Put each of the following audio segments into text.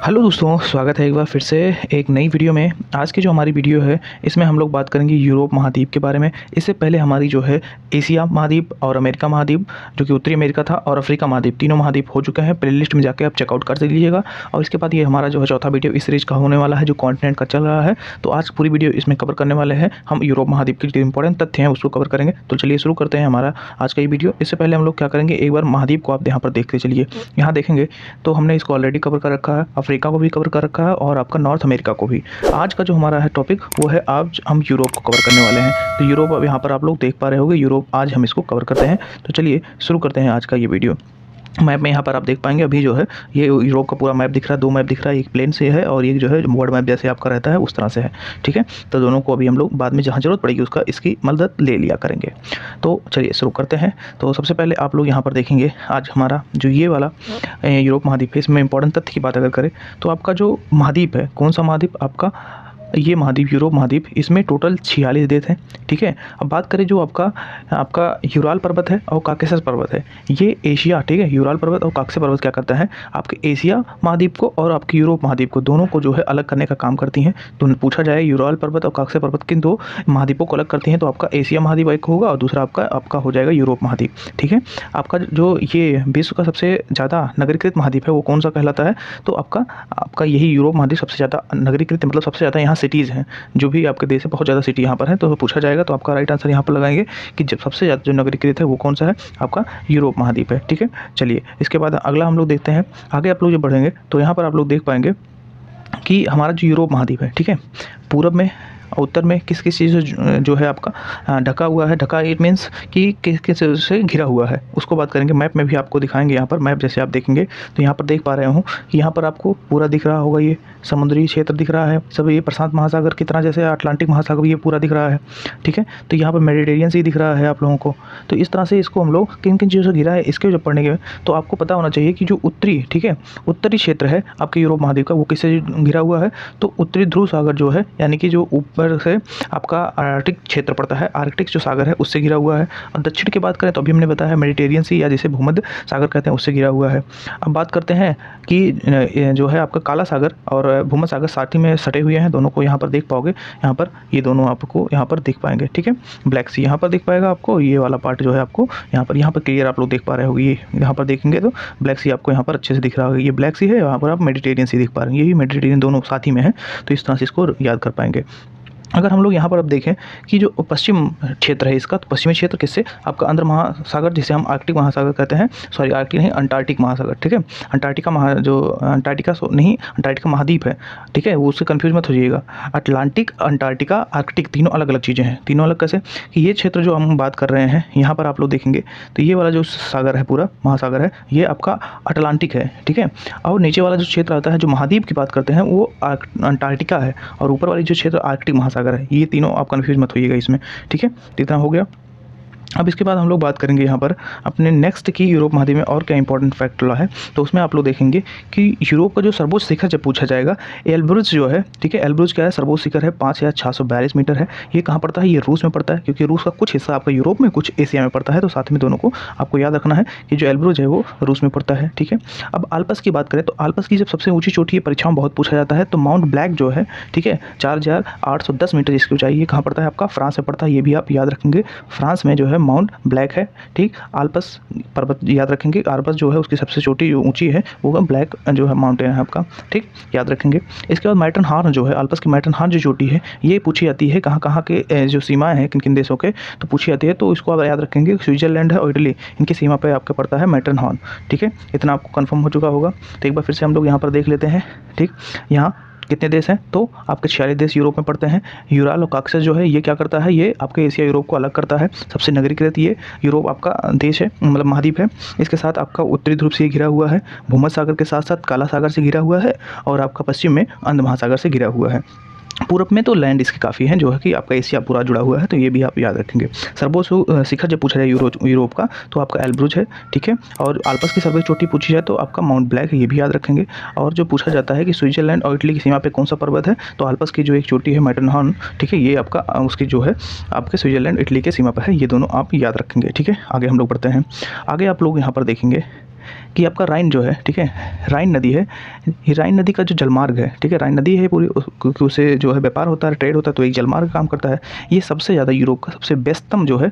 Hello दोस्तों, स्वागत है एक बार फिर से एक नई वीडियो में। आज की जो हमारी वीडियो है इसमें हम लोग बात करेंगे यूरोप महाद्वीप के बारे में। इससे पहले हमारी जो है एशिया महाद्वीप और अमेरिका महाद्वीप, जो कि उत्तरी अमेरिका था, और अफ्रीका महाद्वीप, तीनों महाद्वीप हो चुके हैं। प्लेलिस्ट में जाके आप चेकआउट कर लीजिएगा। और इसके बाद ये हमारा जो है चौथा वीडियो इस सीरीज का होने वाला है, जो कॉन्टिनेंट का चल रहा है। तो आज पूरी वीडियो इसमें कवर करने वाले हैं हम यूरोप महाद्वीप के जो इंपॉर्टेंट तथ्य हैं उसको कवर करेंगे। तो चलिए शुरू करते हैं हमारा आज का ये वीडियो। इससे पहले हम लोग क्या करेंगे, एक बार महाद्वीप को आप यहाँ पर देखते चलिए। यहाँ देखेंगे तो हमने इसको ऑलरेडी कवर कर रखा है, अफ्रीका को भी कवर कर रखा है और आपका नॉर्थ अमेरिका को भी। आज का जो हमारा है टॉपिक वो है, आज हम यूरोप को कवर करने वाले हैं। तो यूरोप अब यहाँ पर आप लोग देख पा रहे होंगे, यूरोप आज हम इसको कवर करते हैं। तो चलिए शुरू करते हैं आज का ये वीडियो। मैप में यहाँ पर आप देख पाएंगे अभी जो है ये यूरोप का पूरा मैप दिख रहा है। दो मैप दिख रहा है, एक प्लेन से है और एक जो है वर्ल्ड मैप जैसे आपका रहता है उस तरह से है। ठीक है, तो दोनों को अभी हम लोग बाद में जहाँ जरूरत पड़ेगी उसका इसकी मदद ले लिया करेंगे। तो चलिए शुरू करते हैं। तो सबसे पहले आप लोग यहाँ पर देखेंगे, आज हमारा जो ये वाला यूरोप महाद्वीप है, इसमें इंपॉर्टेंट तथ्य की बात अगर करें तो आपका जो महाद्वीप है, कौन सा महाद्वीप, आपका ये महाद्वीप यूरोप महाद्वीप, इसमें टोटल 46 देश हैं। ठीक है, अब बात करें जो आपका यूराल पर्वत है और काकेशस पर्वत है, ये एशिया, ठीक है, यूराल पर्वत और काकेशस पर्वत क्या करता है, आपके एशिया महाद्वीप को और आपके यूरोप महाद्वीप को, दोनों को जो है अलग करने का काम करती हैं। तो पूछा जाए यूराल पर्वत और काकेशस पर्वत किन दो महाद्वीपों को अलग करती हैं, तो आपका एशिया महाद्वीप एक होगा और दूसरा आपका हो जाएगा यूरोप महाद्वीप। ठीक है, आपका जो ये विश्व का सबसे ज़्यादा नगरीकृत महाद्वीप है वो कौन सा कहलाता है, तो आपका यही यूरोप महाद्वीप सबसे ज़्यादा नगरीकृत, मतलब सबसे ज़्यादा यहाँ सिटीज़ हैं। जो भी आपके देश है बहुत ज़्यादा सिटी यहाँ पर है। तो पूछा जाएगा तो आपका राइट आंसर यहाँ पर लगाएंगे कि जब सबसे ज़्यादा जो नगरीकृत है वो कौन सा है, आपका यूरोप महाद्वीप है। ठीक है, चलिए इसके बाद अगला हम लोग देखते हैं। आगे आप लोग जब बढ़ेंगे तो यहाँ पर आप लोग देख पाएंगे कि हमारा जो यूरोप महाद्वीप है, ठीक है, पूरब में उत्तर में किस किस चीज़ जो है आपका ढका हुआ है। ढका इट मीन्स कि किस किस से घिरा हुआ है, उसको बात करेंगे। मैप में भी आपको दिखाएंगे। यहाँ पर मैप जैसे आप देखेंगे तो यहाँ पर देख पा रहे हो कि यहाँ पर आपको पूरा दिख रहा होगा, ये समुद्री क्षेत्र दिख रहा है सब, ये प्रशांत महासागर की तरह, जैसे अटलांटिक महासागर ये पूरा दिख रहा है। ठीक है, तो यहाँ पर मेडिटेरियन सी दिख रहा है आप लोगों को। तो इस तरह से इसको हम लोग किन किन चीज़ों से घिरा है इसके जब पढ़ने के तो आपको पता होना चाहिए कि जो उत्तरी, ठीक है, उत्तरी क्षेत्र है आपके यूरोप महाद्वीप का, वो किससे घिरा हुआ है, तो उत्तरी ध्रुव सागर जो है, यानी कि जो ऊपर से आपका आर्कटिक क्षेत्र पड़ता है, आर्कटिक जो सागर है उससे घिरा हुआ है। और दक्षिण की बात करें तो अभी हमने बताया मेडिटेरियन सी या जिसे भूमध्य सागर कहते हैं उससे घिरा हुआ है। अब बात करते हैं कि जो है आपका काला सागर और भूमध्य सागर साथ ही में सटे हुए हैं, दोनों को यहाँ पर देख पाओगे। यहाँ पर ये दोनों आपको यहाँ पर दिख पाएंगे। ठीक है, ब्लैक सी यहाँ पर दिख पाएगा आपको, ये वाला पार्ट जो है आपको यहाँ पर क्लियर आप लोग देख पा रहे होगे। ये यहाँ पर देखेंगे तो ब्लैक सी आपको यहाँ पर अच्छे से दिख रहा होगा, ये ब्लैक सी है, यहाँ पर आप मेडिटेरियन सी दिख पा रहे हैं, यही मेडिटेरियन दोनों साथ ही में है। तो इस तरह से इसको याद कर पाएंगे। अगर हम लोग यहाँ पर अब देखें कि जो पश्चिम क्षेत्र है इसका, तो पश्चिमी क्षेत्र किससे, आपका अंदर महासागर जिसे हम आर्कटिक महासागर कहते हैं, सॉरी आर्कटिक नहीं, अंटार्कटिक महासागर। ठीक है, अंटार्कटिका महाद्वीप है, ठीक है, वो उससे कंफ्यूज मत हो जाइएगा। अटलांटिक, अंटार्कटिका, आर्कटिक तीनों अलग अलग चीज़ें हैं। तीनों अलग कैसे कि ये क्षेत्र जो हम बात कर रहे हैं यहाँ पर आप लोग देखेंगे तो ये वाला जो सागर है, पूरा महासागर है, ये आपका अटलांटिक है। ठीक है, और नीचे वाला जो क्षेत्र आता है जो महाद्वीप की बात करते हैं वो अंटार्कटिका है, और ऊपर वाली जो क्षेत्र आर्कटिक महासागर है। ये तीनों आप कंफ्यूज मत होइएगा इसमें। ठीक है, इतना हो गया। अब इसके बाद हम लोग बात करेंगे यहाँ पर अपने नेक्स्ट की यूरोप महाद्वीप में और क्या इंपॉर्टेंट फैक्ट है। तो उसमें आप लोग देखेंगे कि यूरोप का जो सर्वोच्च शिखर जब पूछा जाएगा, एल्ब्रुज जो है, ठीक है, एल्ब्रुज क्या है, सर्वोच्च शिखर है, 5642 मीटर है। ये कहाँ पड़ता है, ये रूस में पड़ता है, क्योंकि रूस का कुछ हिस्सा आपका यूरोप में कुछ एशिया में पड़ता है। तो साथ में दोनों को आपको याद रखना है कि जो एल्ब्रुज है वो रूस में पड़ता है। ठीक है, अब आल्प्स की बात करें तो आल्प्स की जब सबसे ऊँची चोटी परीक्षाओं बहुत पूछा जाता है, तो माउंट ब्लैक जो है, ठीक है, 4810 मीटर इसकी ऊँचाई, ये कहाँ पड़ता है, आपका फ्रांस में पड़ता है। ये भी आप याद रखेंगे, फ्रांस में जो है माउंट ब्लैक है। ठीक, आल्प्स पर्वत याद रखेंगे, आल्प्स जो है उसकी सबसे छोटी जो ऊंची है वो ब्लैक जो है माउंटेन है आपका। ठीक, याद रखेंगे। इसके बाद मैटर्न हॉर्न जो है, आल्प्स की मैटर्न हॉर्न जो चोटी है, ये पूछी जाती है कहाँ कहाँ के जो सीमाएं हैं किन किन देशों के, तो पूछी जाती है। तो इसको आप याद रखेंगे, स्विट्जरलैंड है और इटली, इनकी सीमा पर आपका पड़ता है मैटर्न हॉर्न। ठीक है, इतना आपको कन्फर्म हो चुका होगा। तो एक बार फिर से हम लोग यहाँ पर देख लेते हैं। ठीक, यहाँ कितने देश हैं, तो आपके 46 देश यूरोप में पड़ते हैं। यूराल और काकेशस जो है ये क्या करता है, ये आपके एशिया यूरोप को अलग करता है। सबसे नगरीकृत ये यूरोप आपका देश है, मतलब महाद्वीप है। इसके साथ आपका उत्तरी ध्रुव से घिरा हुआ है, भूमध्य सागर के साथ साथ काला सागर से घिरा हुआ है, और आपका पश्चिम में अंध महासागर से घिरा हुआ है। पूरब में तो लैंड इसकी काफ़ी है, जो है कि आपका एशिया पूरा जुड़ा हुआ है। तो ये भी आप याद रखेंगे। सर्वोच्च शिखर जब पूछा जाए यूरोप का, तो आपका एल्ब्रुज है। ठीक है, और आल्प्स की सर्वोच्च चोटी पूछी जाए तो आपका माउंट ब्लैक है, ये भी याद रखेंगे। और जो पूछा जाता है कि स्विट्जरलैंड और इटली की सीमा पे कौन सा पर्वत है, तो आल्प्स की जो एक चोटी है मैटरहॉर्न, ठीक है, ये आपका उसकी जो है आपके स्विट्जरलैंड इटली के सीमा पर है। ये दोनों आप याद रखेंगे। ठीक है, आगे हम लोग बढ़ते हैं। आगे आप लोग यहाँ पर देखेंगे कि आपका राइन जो है, ठीक है, राइन नदी है, ये राइन नदी का जो जलमार्ग है, ठीक है, राइन नदी है पूरी, क्योंकि उससे जो है व्यापार होता है, ट्रेड होता है, तो एक जलमार्ग काम करता है। ये सबसे ज़्यादा यूरोप का सबसे व्यस्तम जो है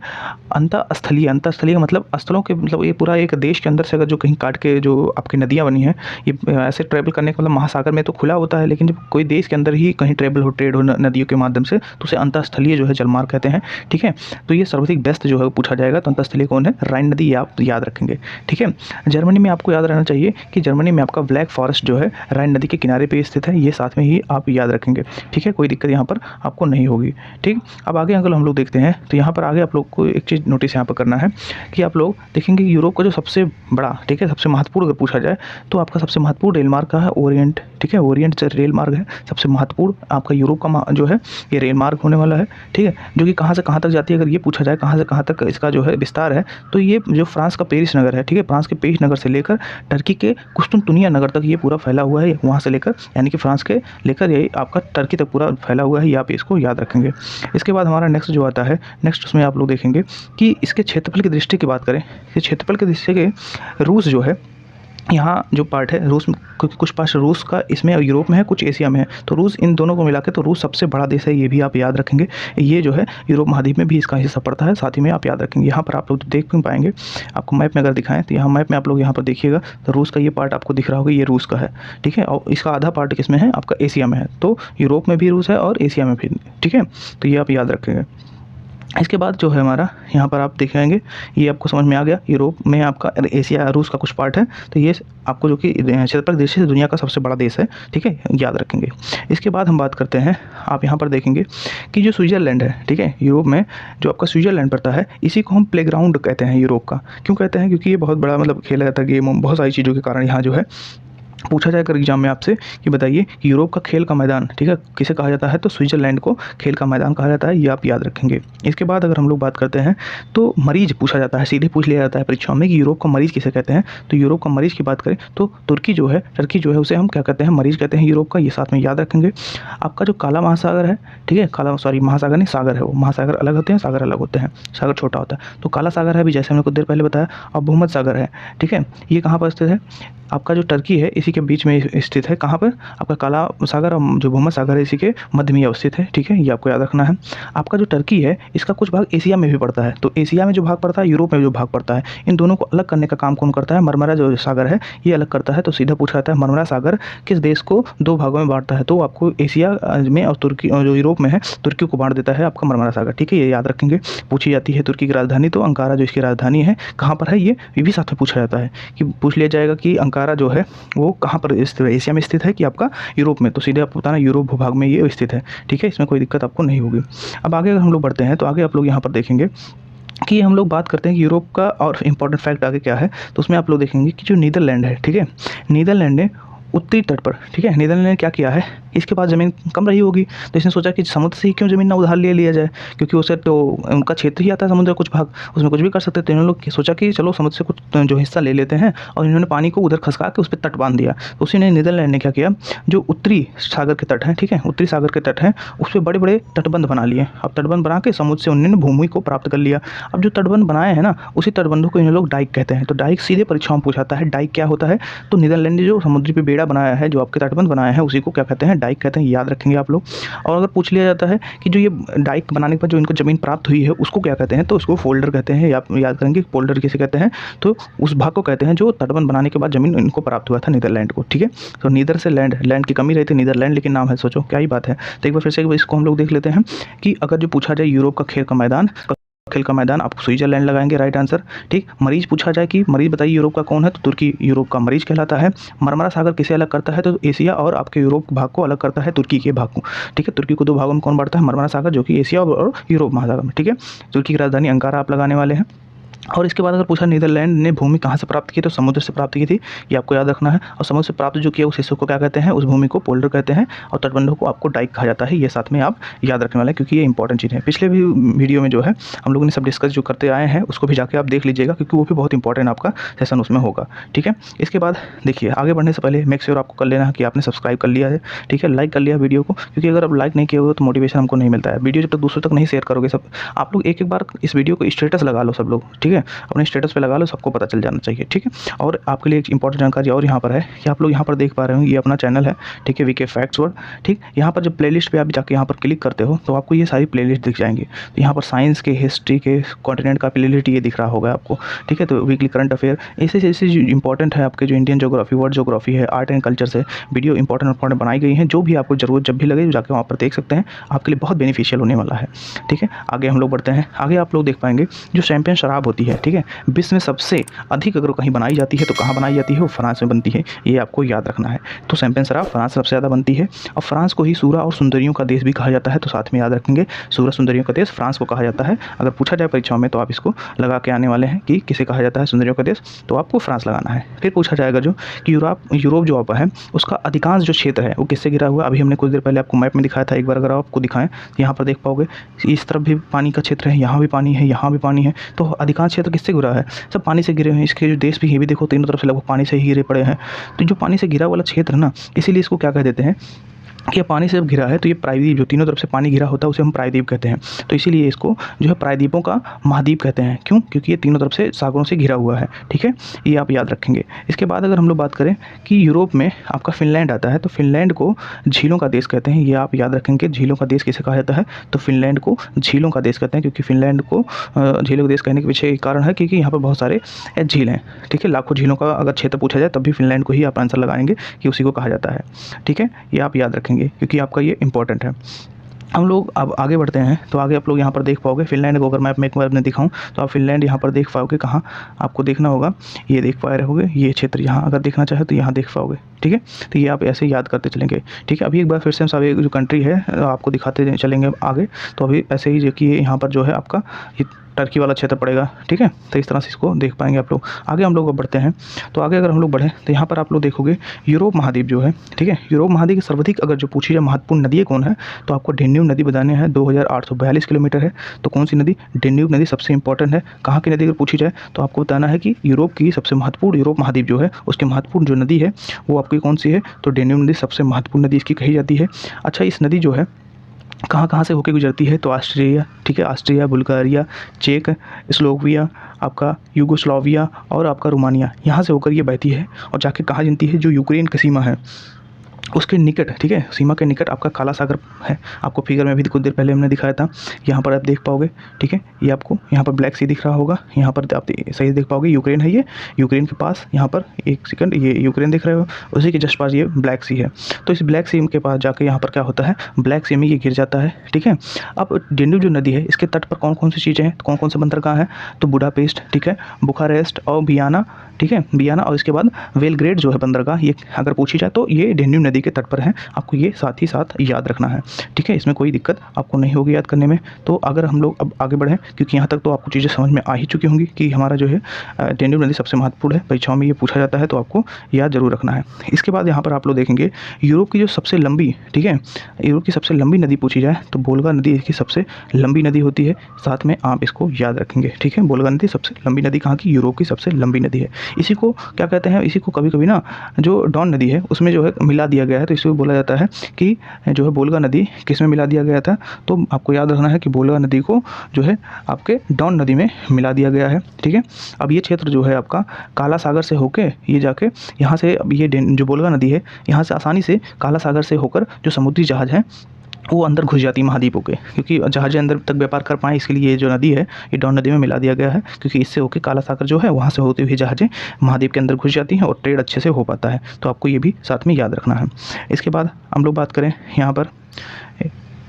अंतःस्थलीय का मतलब स्थलों के मतलब ये पूरा एक देश के अंदर से अगर जो कहीं काट के जो आपकी नदियाँ बनी हैं, ये ऐसे ट्रैवल करने का मतलब महासागर में तो खुला होता है, लेकिन जब कोई देश के अंदर ही कहीं ट्रैवल हो, ट्रेड हो नदियों के माध्यम से, तो उसे अंतःस्थलीय जो है जलमार्ग कहते हैं, ठीक है। तो ये सर्वाधिक व्यस्त जो है पूछा जाएगा, तो अंतःस्थलीय कौन है? राइन नदी, ये आप याद रखेंगे, ठीक है। जर्मनी में आपको याद रहना चाहिए कि जर्मनी में आपका ब्लैक फॉरेस्ट जो है राइन नदी के किनारे पे स्थित है, ये साथ में ही आप याद रखेंगे, ठीक है। कोई दिक्कत यहाँ पर आपको नहीं होगी, ठीक। अब आगे अगर हम लोग देखते हैं तो यहाँ पर आगे आप लोग को एक चीज़ नोटिस यहाँ पर करना है कि आप लोग देखेंगे कि यूरोप का जो सबसे बड़ा, ठीक है, सबसे महत्वपूर्ण अगर पूछा जाए तो आपका सबसे महत्वपूर्ण रेल मार्ग का है ओरिएंट, ठीक है। ओरिएंट से रेल मार्ग है सबसे महत्वपूर्ण आपका यूरोप का जो है ये रेल मार्ग होने वाला है, ठीक है, जो कि कहाँ से कहाँ तक जाती है। अगर ये पूछा जाए कहाँ से कहाँ तक इसका जो है विस्तार है, तो ये जो फ्रांस का पेरिस नगर है, ठीक है, फ्रांस के पेरिस नगर से लेकर टर्की के कुस्तुनतुनिया नगर तक ये पूरा फैला हुआ है, वहाँ से लेकर यानी कि फ्रांस के लेकर ये आपका टर्की तक पूरा फैला हुआ है, ये आप इसको याद रखेंगे। इसके बाद हमारा नेक्स्ट जो आता है, नेक्स्ट उसमें आप लोग देखेंगे कि इसके क्षेत्रफल की दृष्टि की बात करें, कि क्षेत्रफल की दृष्टि के रूस जो है, यहाँ जो पार्ट है रूस में, कुछ पार्ट रूस का इसमें यूरोप में है, कुछ एशिया में है, तो रूस इन दोनों को मिला के तो रूस सबसे बड़ा देश है, ये भी आप याद रखेंगे। ये जो है यूरोप महाद्वीप में भी इसका हिस्सा पड़ता है, साथ ही में आप याद रखेंगे। यहाँ पर आप लोग देख भी पाएंगे, आपको मैप में अगर दिखाएं तो यहाँ मैप में आप लोग यहाँ पर देखिएगा तो रूस का ये पार्ट आपको दिख रहा होगा, ये रूस का है, ठीक है, और इसका आधा पार्ट किसमें है? आपका एशिया में है, तो यूरोप में भी रूस है और एशिया में भी, ठीक है, तो ये आप याद रखेंगे। इसके बाद जो है हमारा यहाँ पर आप देखेंगे, ये आपको समझ में आ गया, यूरोप में आपका एशिया रूस का कुछ पार्ट है, तो ये आपको जो कि क्षेत्रफल दृष्टि से दुनिया का सबसे बड़ा देश है, ठीक है, याद रखेंगे। इसके बाद हम बात करते हैं, आप यहाँ पर देखेंगे कि जो स्विट्ज़रलैंड है, ठीक है, यूरोप में जो आपका स्विट्ज़रलैंड पड़ता है, इसी को हम प्लेग्राउंड कहते हैं यूरोप का। क्यों कहते हैं? क्योंकि ये बहुत बड़ा मतलब खेला जाता है गेम, बहुत सारी चीज़ों के कारण यहाँ जो है पूछा जाएगा एग्जाम में आपसे कि बताइए कि यूरोप का खेल का मैदान, ठीक है, किसे कहा जाता है? तो स्विट्ज़रलैंड को खेल का मैदान कहा जाता है, ये आप याद रखेंगे। इसके बाद अगर हम लोग बात करते हैं तो मरीज़ पूछा जाता है, सीधे पूछ लिया जाता है परीक्षाओं में कि यूरोप का मरीज़ किसे कहते हैं। तो यूरोप का मरीज़ की बात करें तो टर्की जो है उसे हम क्या कहते हैं? मरीज़ कहते हैं यूरोप का, ये साथ में याद रखेंगे। आपका जो काला महासागर है, ठीक है, महासागर नहीं, सागर है वो, महासागर अलग होते हैं, सागर अलग होते हैं, सागर छोटा होता है। तो काला सागर है अभी जैसे हमने कुछ देर पहले बताया, और भूमध्य सागर है, ठीक है, ये कहाँ पर स्थित है? आपका जो टर्की है इसी के बीच में स्थित है, कहाँ पर? आपका काला सागर और जो भूमध्य सागर है इसी के मध्य में अवस्थित है, ठीक है, ये आपको याद रखना है। आपका जो टर्की है इसका कुछ भाग एशिया में भी पड़ता है, तो एशिया में जो भाग पड़ता है, यूरोप में जो भाग पड़ता है, इन दोनों को अलग करने का काम कौन करता है? मरमरा जो सागर है ये अलग करता है। तो सीधा पूछा जाता है मरमरा सागर किस देश को दो भागों में बांटता है? तो आपको एशिया में और तुर्की, और जो यूरोप में है तुर्की को बांट देता है आपका मरमरा सागर, ठीक है, ये याद रखेंगे। पूछी जाती है तुर्की की राजधानी, तो अंकारा जो इसकी राजधानी है कहाँ पर है, ये भी साथ में पूछा जाता है कि पूछ लिया जाएगा कि अंकारा जो है वो कहाँ पर स्थित है, एशिया में स्थित है कि आपका यूरोप में? तो सीधे आपको बताना यूरोप भूभाग में ये स्थित है, ठीक है, इसमें कोई दिक्कत आपको नहीं होगी। अब आगे अगर हम लोग बढ़ते हैं तो आगे आप लोग यहाँ पर देखेंगे कि हम लोग बात करते हैं कि यूरोप का और इम्पॉर्टेंट फैक्ट आगे क्या है, तो उसमें आप लोग देखेंगे कि जो नीदरलैंड है, ठीक है, नीदरलैंड ने उत्तरी तट पर, ठीक है, नीदरलैंड ने क्या किया है, इसके पास ज़मीन कम रही होगी तो इसने सोचा कि समुद्र से ही क्यों ज़मीन ना उधार ले लिया जाए, क्योंकि उसे तो उनका क्षेत्र ही आता है समुद्र कुछ भाग, उसमें कुछ भी कर सकते थे। इन्होंने लोग सोचा कि चलो समुद्र से कुछ जो हिस्सा ले लेते हैं, और इन्होंने पानी को उधर खसका के उस पर तट बांध दिया। तो उसी ने नीदरलैंड ने क्या किया, जो उत्तरी सागर के तट हैं, ठीक है, उत्तरी सागर के तट हैं, उस पर बड़े बड़े तटबंध बना लिए। अब तटबंध बना के समुद्र से उन्होंने भूमि को प्राप्त कर लिया। अब जो तटबंध बनाए हैं ना, उसी तटबंधों को इन लोग डाइक कहते हैं। तो डाइक सीधे परीक्षाओं में पूछाता है, डाइक क्या होता है? तो नीदरलैंड ने जो समुद्री पे बेड़ा बनाया है, जो आपके तटबंध बनाया है, उसी को क्या कहते हैं? डाइक कहते हैं, याद रखेंगे आप लोग। और अगर पूछ लिया जाता है कि जो ये डाइक बनाने के बाद जो इनको ज़मीन प्राप्त हुई है उसको क्या कहते हैं, तो उसको फोल्डर कहते हैं, याद करेंगे पोल्डर किसे कहते हैं, तो उस भाग को कहते हैं जो तटबंध बनाने के बाद ज़मीन इनको प्राप्त हुआ था नीदरलैंड को, ठीक है। तो नीदर से लैंड की कमी रही थी, नीदरलैंड, लेकिन नाम है, सोचो क्या ही बात है। तो एक बार फिर से इसको हम लोग देख लेते हैं कि अगर जो पूछा जाए यूरोप का खेल का मैदान आप स्विट्जरलैंड लगाएंगे, राइट आंसर, ठीक। मरीज पूछा जाए कि मरीज बताइए यूरोप का कौन है, तो तुर्की यूरोप का मरीज कहलाता है। मरमरा सागर किसे अलग करता है, तो एशिया और आपके यूरोप भाग को अलग करता है तुर्की के भाग को, ठीक है। तुर्की को दो भागों में कौन बांटता है? मरमरा सागर, जो कि एशिया और यूरोप महासागर में, ठीक है। तुर्की की राजधानी अंकारा आप लगाने वाले हैं। और इसके बाद अगर पूछा नीदरलैंड ने भूमि कहाँ से प्राप्त की, तो समुद्र से प्राप्त की थी, ये आपको याद रखना है। और समुद्र से प्राप्त जो किया उस हिस्से को क्या कहते हैं, उस भूमि को पोल्डर कहते हैं, और तटबंधों को आपको डाइक कहा जाता है। ये साथ में आप याद रखने वाले हैं, क्योंकि ये इंपॉर्टेंट चीज़ है। पिछले भी वीडियो में जो है हम लोगों ने सब डिस्कस जो करते आए हैं उसको भी जाके आप देख लीजिएगा, क्योंकि वो भी बहुत इंपॉर्टेंट आपका सेशन उसमें होगा, ठीक है। इसके बाद देखिए आगे बढ़ने से पहले मेक श्योर आपको कर लेना है कि आपने सब्सक्राइब कर लिया है, ठीक है, लाइक कर लिया वीडियो को, क्योंकि अगर आप लाइक नहीं किए हो तो मोटिवेशन हमको नहीं मिलता है। वीडियो जब तक दूसरों तक नहीं शेयर करोगे, सब आप लोग एक बार इस वीडियो को स्टेटस लगा लो सब लोग, ठीक है, अपने स्टेटस पे लगा लो, सबको पता चल जाना चाहिए, ठीक है। और आपके लिए एक इंपॉर्टेंट जानकारी और यहाँ पर है कि आप लोग यहाँ पर देख पा रहे हो, ये अपना चैनल है, ठीक है, वीके फैक्ट्स वर्ल्ड, ठीक। यहाँ पर जब प्लेलिस्ट पे आप जाके यहाँ पर क्लिक करते हो तो आपको ये सारी प्लेलिस्ट दिख जाएंगी। तो यहाँ पर साइंस के, हिस्ट्री के, कॉन्टिनेंट का प्लेलिस्ट ये दिख रहा होगा आपको, ठीक है। तो वीकली करंट अफेयर ऐसे ऐसे जो इंपॉर्टेंट है आपके, जो इंडियन ज्योग्राफी, वर्ल्ड ज्योग्राफी है, आर्ट एंड कल्चर से वीडियो इंपॉर्टेंट बनाई गई हैं, जो भी आपको ज़रूरत जब भी लगे जाके वहाँ पर देख सकते हैं, आपके लिए बहुत बेनिफिशियल होने वाला है, ठीक है। आगे हम लोग बढ़ते हैं। आगे आप लोग देख पाएंगे जो शैंपेन शराब होती है, ठीक है, विश्व में सबसे अधिक अगर कहीं बनाई जाती है तो कहाँ बनाई जाती है, वो फ्रांस में बनती है, ये आपको याद रखना है। तो शैंपेन शराब फ्रांस सबसे ज़्यादा बनती है, और फ्रांस को ही सूरा और सुंदरियों का देश भी कहा जाता है, तो साथ में याद रखेंगे, सूरा सुंदरियों का देश फ्रांस को कहा जाता है। अगर पूछा जाए परीक्षाओं में तो आप इसको लगा के आने वाले हैं कि किसे कहा जाता है सुंदरियों का देश, तो आपको फ्रांस लगाना है। फिर पूछा जाएगा जो कि यूरोप जो है उसका अधिकांश जो क्षेत्र है वो किससे घिरा हुआ है। अभी हमने कुछ देर पहले आपको मैप में दिखाया था, एक बार अगर आपको दिखाएं यहाँ पर देख पाओगे, इस तरफ भी पानी का क्षेत्र है, यहाँ भी पानी है, यहाँ भी पानी है, तो अधिकांश क्षेत्र किससे घिरा है, सब पानी से घिरे हुए हैं। इसके जो देश भी ये भी देखो, तीनों तरफ से लगभग पानी से ही घिरे पड़े हैं। तो जो पानी से घिरा वाला क्षेत्र है ना, इसीलिए इसको क्या कह देते हैं कि पानी से जब घिरा है तो ये प्रायद्वीप, जो तीनों तरफ से पानी घिरा होता है उसे हम प्रायद्वीप कहते हैं। तो इसीलिए इसको जो है प्रायद्वीपों का महाद्वीप कहते हैं। क्यों? क्योंकि ये तीनों तरफ से सागरों से घिरा हुआ है, ठीक है, ये आप याद रखेंगे। इसके बाद अगर हम लोग बात करें कि यूरोप में आपका फिनलैंड आता है, तो फिनलैंड को झीलों का देश कहते हैं, ये आप याद रखेंगे। झीलों का देश किसे कहा जाता है, तो फिनलैंड को झीलों का देश कहते हैं, क्योंकि फिनलैंड को झीलों का देश कहने के पीछे एक कारण है क्योंकि यहाँ पर बहुत सारे झील हैं, ठीक है। लाखों झीलों का अगर क्षेत्र पूछा जाए तब भी फिनलैंड को ही आप आंसर लगाएंगे कि उसी को कहा जाता है, ठीक है, ये आप याद रखेंगे क्योंकि आपका ये इंपॉर्टेंट है। हम लोग अब आगे बढ़ते हैं, तो आगे आप लोग यहाँ पर देख पाओगे फिनलैंड को, अगर मैप में एक बार मैं दिखाऊं तो आप फिनलैंड यहाँ पर देख पाओगे। कहाँ आपको देखना होगा, ये देख पा रहे होगे, ये क्षेत्र यहाँ अगर देखना चाहे तो यहाँ देख पाओगे, ठीक है। तो ये आप ऐसे याद करते चलेंगे, ठीक है। अभी एक बार फिर से हम सब एक जो कंट्री है आपको दिखाते चलेंगे आगे। तो अभी ऐसे ही जो कि यहाँ पर जो है आपका ये टर्की वाला क्षेत्र पड़ेगा, ठीक है। तो इस तरह से इसको देख पाएंगे आप लोग। आगे हम लोग बढ़ते हैं, तो आगे अगर हम लोग बढ़ें तो यहाँ पर आप लोग देखोगे यूरोप महाद्वीप जो है, ठीक है, यूरोप महाद्वीप की सर्वाधिक अगर जो पूछी जाए महत्वपूर्ण नदी कौन है, तो आपको डेन्यूब नदी बताने हैं, 2842 किलोमीटर है। तो कौन सी नदी, डेन्यूब नदी सबसे इंपॉर्टेंट है। कहाँ की नदी अगर पूछी जाए तो आपको बताना है कि यूरोप की सबसे महत्वपूर्ण, यूरोप महाद्वीप जो है उसकी महत्वपूर्ण जो नदी है वो आपकी कौन सी है, तो डेन्यूब नदी सबसे महत्वपूर्ण नदी इसकी कही जाती है। अच्छा, इस नदी जो है कहाँ कहाँ से होकर गुजरती है, तो ऑस्ट्रिया, ठीक है, ऑस्ट्रिया, बुल्गारिया, चेक, स्लोवाकिया, आपका यूगोस्लाविया और आपका रोमानिया, यहाँ से होकर ये बहती है और जाके कहाँ जमती है, जो यूक्रेन की सीमा है उसके निकट, ठीक है, सीमा के निकट आपका काला सागर है। आपको फिगर में भी कुछ देर पहले हमने दिखाया था, यहाँ पर आप देख पाओगे, ठीक है। ये आपको यहाँ पर ब्लैक सी दिख रहा होगा, यहाँ पर आप सही देख पाओगे, यूक्रेन है ये, यूक्रेन के पास यहाँ पर एक सेकंड, ये यूक्रेन दिख रहे हो, उसी के जस्ट पास ये ब्लैक सी है। तो इस ब्लैक सी के पास जाके यहाँ पर क्या होता है, ब्लैक सी में ये गिर जाता है, ठीक है। अब डेन्यूब जो नदी है इसके तट पर कौन कौन सी चीज़ें हैं, कौन कौन से बंदरगाह हैं, तो बुडापेस्ट, ठीक है, बुखारेस्ट और वियना, ठीक है, वियना, और इसके बाद बेलग्रेड जो है बंदरगाह, ये अगर पूछी जाए तो ये डेन्यूब नदी के तट पर है। आपको ये साथ ही साथ याद रखना है, ठीक है, इसमें कोई दिक्कत आपको नहीं होगी याद करने में। तो अगर हम लोग अब आगे बढ़ें, क्योंकि यहाँ तक तो आपको चीज़ें समझ में आ ही चुकी होंगी कि हमारा जो है डेन्यूब नदी सबसे महत्वपूर्ण है, परीक्षाओं में ये पूछा जाता है, तो आपको याद जरूर रखना है। इसके बाद यहाँ पर आप लोग देखेंगे यूरोप की जो सबसे लंबी, ठीक है, यूरोप की सबसे लंबी नदी पूछी जाए तो वोल्गा नदी इसकी सबसे लंबी नदी होती है, साथ में आप इसको याद रखेंगे, ठीक है। वोल्गा नदी सबसे लंबी नदी कहाँ की, यूरोप की सबसे लंबी नदी है। इसी को क्या कहते हैं, इसी को कभी कभी ना जो डॉन नदी है उसमें जो है मिला दिया गया है, तो इसको बोला जाता है कि जो है वोल्गा नदी किस में मिला दिया गया था, तो आपको याद रखना है कि वोल्गा नदी को जो है आपके डॉन नदी में मिला दिया गया है, ठीक है। अब ये क्षेत्र जो है आपका काला सागर से होके ये जाके यहाँ से, अब ये जो वोल्गा नदी है यहाँ से आसानी से काला सागर से होकर जो समुद्री जहाज हैं वो अंदर घुस जाती है महाद्वीपों के, क्योंकि जहाज़ें अंदर तक व्यापार कर पाएँ, इसके लिए ये जो नदी है ये डॉन नदी में मिला दिया गया है, क्योंकि इससे होकर काला सागर जो है वहाँ से होती हुई जहाज़ें महाद्वीप के अंदर घुस जाती हैं और ट्रेड अच्छे से हो पाता है। तो आपको ये भी साथ में याद रखना है। इसके बाद हम लोग बात करें यहाँ पर,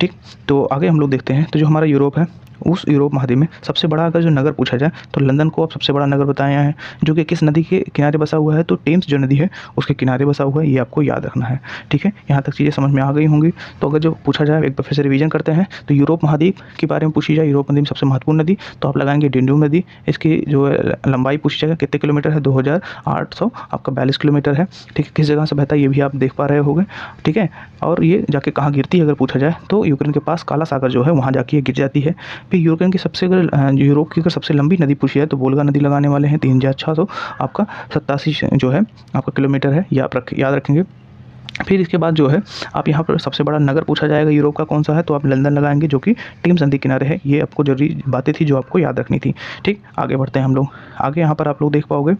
ठीक, तो आगे हम लोग देखते हैं, तो जो हमारा यूरोप है उस यूरोप महाद्वीप में सबसे बड़ा अगर जो नगर पूछा जाए तो लंदन को अब सबसे बड़ा नगर बताया है, जो कि किस नदी के किनारे बसा हुआ है, तो टेम्स जो नदी है उसके किनारे बसा हुआ है, ये आपको याद रखना है, ठीक है। यहाँ तक चीज़ें समझ में आ गई होंगी। तो अगर जो पूछा जाए एक बार फिर से रिवीजन करते हैं, तो यूरोप महाद्वीप के बारे में पूछी जाए, यूरोप महाद्वीप सबसे महत्वपूर्ण नदी, तो आप लगाएंगे डेन्यूब नदी। इसकी जो लंबाई पूछी जाएगा कितने किलोमीटर है, 2842 किलोमीटर है, ठीक है। किस जगह से बहता है ये भी आप देख पा रहे होंगे, ठीक है। और ये जाके कहाँ गिरती है अगर पूछा जाए तो यूक्रेन के पास काला सागर जो है वहाँ जाके ये गिर जाती है। फिर यूक्रेन की सबसे अगर यूरोप की अगर सबसे लंबी नदी पूछी है तो वोल्गा नदी लगाने वाले हैं, 3687 आपका 87 जो है आपका किलोमीटर है, ये आप याद रखेंगे। फिर इसके बाद जो है आप यहाँ पर सबसे बड़ा नगर पूछा जाएगा यूरोप का कौन सा है, तो आप लंदन लगाएंगे जो कि टेम्स नदी किनारे है। ये आपको जरूरी बातें थी जो आपको याद रखनी थी। ठीक, आगे बढ़ते हैं हम लोग। आगे यहाँ पर आप लोग देख पाओगे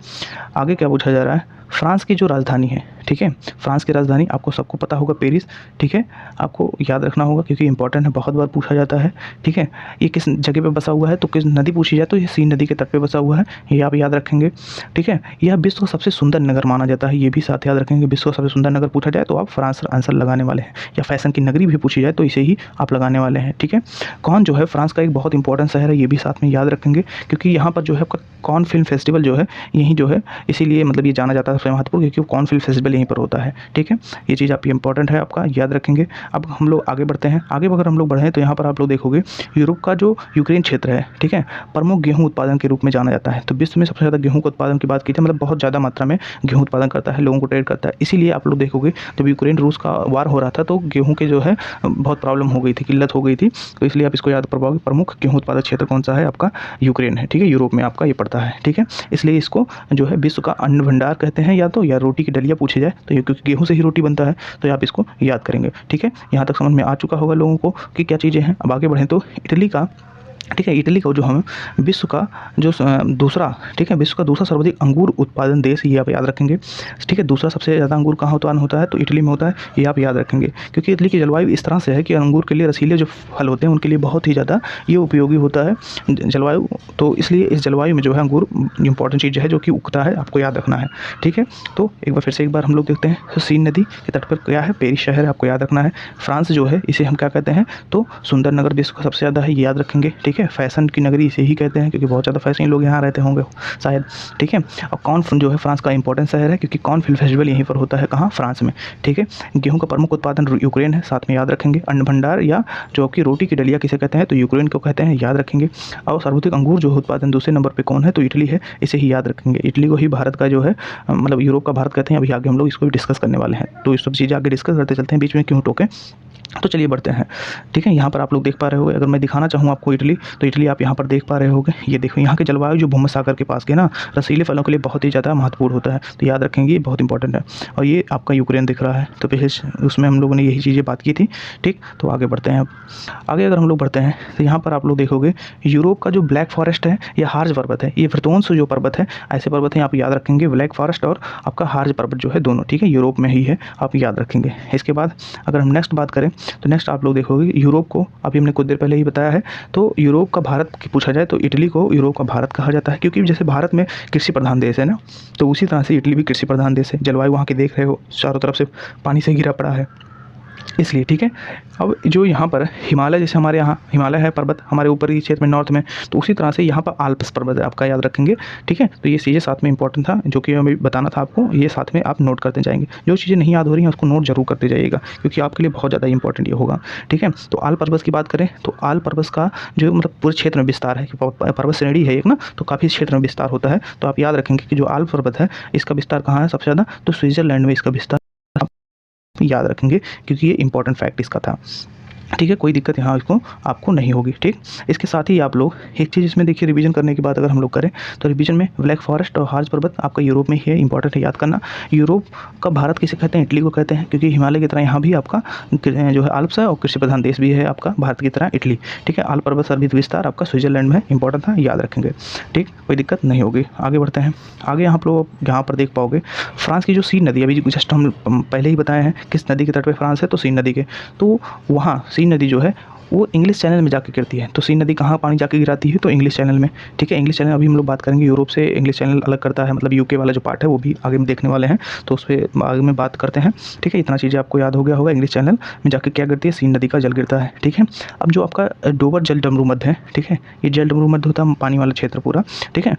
आगे क्या पूछा जा रहा है, फ्रांस की जो राजधानी है, ठीक है, फ्रांस की राजधानी आपको सबको पता होगा पेरिस, ठीक है, आपको याद रखना होगा क्योंकि इंपॉर्टेंट है, बहुत बार पूछा जाता है। ठीक है, ये किस जगह पे बसा हुआ है, तो किस नदी पूछी जाए तो ये सीन नदी के तट पे बसा हुआ है, ये आप याद रखेंगे। ठीक है, यह विश्व का सबसे सुंदर नगर माना जाता है, ये भी साथ याद रखेंगे। विश्व का सबसे सुंदर नगर पूछा जाए तो आप फ्रांस आंसर लगाने वाले हैं, या फैशन की नगरी भी पूछी जाए तो इसे ही आप लगाने वाले हैं। ठीक है, कौन जो है फ्रांस का एक बहुत इंपॉर्टेंट शहर है, ये भी साथ में याद रखेंगे क्योंकि यहाँ पर जो है आपका कॉन फिल्म फेस्टिवल जो है यहीं जो है, इसीलिए मतलब ये जाना जाता है सबसे महत्वपूर्ण क्योंकि कॉन फिल्म फेस्टिवल यहीं पर होता है। ठीक है, ये चीज़ आपकी इंपॉर्टेंट है, आपका याद रखेंगे। अब हम लोग आगे बढ़ते हैं। आगे अगर हम लोग बढ़ें तो यहाँ पर आप लोग देखोगे यूरोप का जो यूक्रेन क्षेत्र है, ठीक है, प्रमुख गेहूं उत्पादन के रूप में जाना जाता है। तो विश्व में सबसे ज़्यादा गेहूं के उत्पादन की बात की थी, मतलब बहुत ज़्यादा मात्रा में गेहूं उत्पादन करता है, लोगों को ट्रेड करता है। इसीलिए आप लोग देखोगे जब यूक्रेन रूस का वार हो रहा था तो गेहूँ के जो है बहुत प्रॉब्लम हो गई थी, किल्लत हो गई थी। तो इसलिए आप इसको याद कर पाओगे, प्रमुख गेहूँ उत्पादक क्षेत्र कौन सा है, आपका यूक्रेन है। ठीक है, यूरोप में आपका ये पड़ता है। ठीक है, इसलिए इसको जो है विश्व का अन्न भंडार कहते हैं, या तो या रोटी की डलिया पूछी जाए तो ये क्योंकि गेहूं से ही रोटी बनता है, तो आप इसको याद करेंगे। ठीक है, यहाँ तक समझ में आ चुका होगा लोगों को कि क्या चीज़ें हैं। अब आगे बढ़ें तो इटली का, ठीक है, इटली का जो हम विश्व का जो दूसरा, ठीक है, विश्व का दूसरा सर्वाधिक अंगूर उत्पादन देश, ये आप याद रखेंगे। ठीक है, दूसरा सबसे ज़्यादा अंगूर कहाँ उत्पादन होता है, तो इटली में होता है, ये आप याद रखेंगे क्योंकि इटली की जलवायु इस तरह से है कि अंगूर के लिए रसीले जो फल होते हैं उनके लिए बहुत ही ज़्यादा ये उपयोगी होता है जलवायु, तो इसलिए इस जलवायु में जो है अंगूर इंपॉर्टेंट चीज़ है जो कि उगता है, आपको याद रखना है। ठीक है, तो एक बार फिर से एक बार हम लोग देखते हैं, तो सीन नदी के तट पर क्या है, पेरिस शहर है, आपको याद रखना है। फ्रांस जो है इसे हम क्या कहते हैं, तो सुंदर नगर विश्व का सबसे ज़्यादा है, ये याद रखेंगे। ठीक है, फैशन की नगरी इसे ही कहते हैं क्योंकि बहुत ज़्यादा फैशनी लोग यहाँ रहते होंगे शायद। ठीक है, और कॉर्न जो है फ्रांस का इंपॉर्टेंट शहर है क्योंकि कॉर्न फिल्म फेस्टिवल यहीं पर होता है, कहाँ, फ्रांस में। ठीक है, गेहूं का प्रमुख उत्पादन यूक्रेन है, साथ में याद रखेंगे। अन्न भंडार या जो कि रोटी की डलिया किसे कहते हैं, तो यूक्रेन को कहते हैं, याद रखेंगे। और सर्वाधिक अंगूर जो उत्पादन दूसरे नंबर पर कौन है, तो इटली है, इसे ही याद रखेंगे। इटली को ही भारत का जो है मतलब यूरोप का भारत कहते हैं। अभी आगे हम लोग इसको भी डिस्कस करने वाले हैं, तो इस सब चीज़ें आगे डिस्कस करते चलते हैं, बीच में क्यों टोके। तो चलिए बढ़ते हैं। ठीक है, यहाँ पर आप लोग देख पा रहे होगे, अगर मैं दिखाना चाहूँ आपको इटली, तो इटली आप यहाँ पर देख पा रहे होगे। ये देखो यहाँ के जलवायु जो भूमध्य सागर के पास के ना रसीले फलों के लिए बहुत ही ज़्यादा महत्वपूर्ण होता है, तो याद रखेंगे, ये बहुत इंपॉर्टेंट है। और ये आपका यूक्रेन दिख रहा है, तो पहले उसमें हम लोगों ने यही चीज़ें बात की थी। ठीक, तो आगे बढ़ते हैं। अब आगे अगर हम लोग बढ़ते हैं तो यहाँ पर आप लोग देखोगे यूरोप का जो ब्लैक फॉरेस्ट है, ये हार्ज पर्वत है, ये व्रतोंस जो पर्वत है, ऐसे पर्वत हैं, आप याद रखेंगे, ब्लैक फॉरेस्ट और आपका हार्ज पर्वत जो है दोनों, ठीक है, यूरोप में ही है, आप याद रखेंगे। इसके बाद अगर हम नेक्स्ट बात करें तो नेक्स्ट आप लोग देखोगे यूरोप को, अभी हमने कुछ देर पहले ही बताया है, तो यूरोप का भारत की पूछा जाए तो इटली को यूरोप का भारत कहा जाता है क्योंकि जैसे भारत में कृषि प्रधान देश है ना, तो उसी तरह से इटली भी कृषि प्रधान देश है। जलवायु वहाँ की देख रहे हो, चारों तरफ से पानी से घिरा पड़ा है, इसलिए। ठीक है, अब जो यहाँ पर हिमालय, जैसे हमारे यहाँ हिमालय है पर्वत हमारे ऊपर ही क्षेत्र में नॉर्थ में, तो उसी तरह से यहाँ पर आल्प्स पर्वत है, आपका याद रखेंगे। ठीक है, तो ये चीज़ें साथ में इंपॉर्टेंट था जो कि हमें बताना था आपको, ये साथ में आप नोट करते जाएंगे। जो चीज़ें नहीं याद हो रही हैं उसको नोट जरूर करते जाइएगा क्योंकि आपके लिए बहुत ज़्यादा इंपॉर्टेंट ये होगा। ठीक है, तो आल्प पर्वत की बात करें तो आल्प पर्वत का जो मतलब पूरे क्षेत्र में विस्तार है, पर्वत श्रेणी है एक ना, तो काफ़ी क्षेत्र में विस्तार होता है। तो आप याद रखेंगे कि जो आल्प पर्वत है इसका विस्तार कहाँ है सबसे ज़्यादा, तो स्विट्जरलैंड में इसका विस्तार, याद रखेंगे क्योंकि ये इंपॉर्टेंट फैक्ट इसका था। ठीक है, कोई दिक्कत यहाँ इसको आपको नहीं होगी। ठीक, इसके साथ ही आप लोग एक चीज़ इसमें देखिए, रिवीजन करने की बात अगर हम लोग करें तो रिवीजन में ब्लैक फॉरेस्ट और हार्ज पर्वत आपका यूरोप में ही है, इंपॉर्टेंट है याद करना। यूरोप का भारत किसे कहते हैं, इटली को कहते हैं क्योंकि हिमालय की तरह यहाँ भी आपका जो है आल्प्स है और कृषि प्रधान देश भी है आपका भारत की तरह इटली। ठीक है, आल्प पर्वत सर्वित विस्तार आपका स्विट्जरलैंड में इंपॉर्टेंट था, याद रखेंगे। ठीक, कोई दिक्कत नहीं होगी। आगे बढ़ते हैं। आगे आप लोग यहाँ पर देख पाओगे फ्रांस की जो सीन नदी, अभी जस्ट हम पहले ही बताए हैं किस नदी के तट पर फ्रांस है, तो सीन नदी के, तो वहाँ सीन नदी जो है वो इंग्लिश चैनल में जाकर गिरती है। तो सीन नदी कहाँ पानी जाके गिराती है, तो इंग्लिश चैनल में। ठीक है, इंग्लिश चैनल अभी हम लोग बात करेंगे, यूरोप से इंग्लिश चैनल अलग करता है, मतलब यूके वाला जो पार्ट है वो भी आगे में देखने वाले हैं, तो उस पर आगे में बात करते हैं। ठीक है, इतना चीज़ें आपको याद हो गया होगा, इंग्लिश चैनल में जाकर क्या गिरती है, सीन नदी का जल गिरता है। ठीक है, अब जो आपका डोवर जल डमरू मध्य है, ठीक है, ये जल डमरू मध्य होता है पानी वाला क्षेत्र पूरा। ठीक है,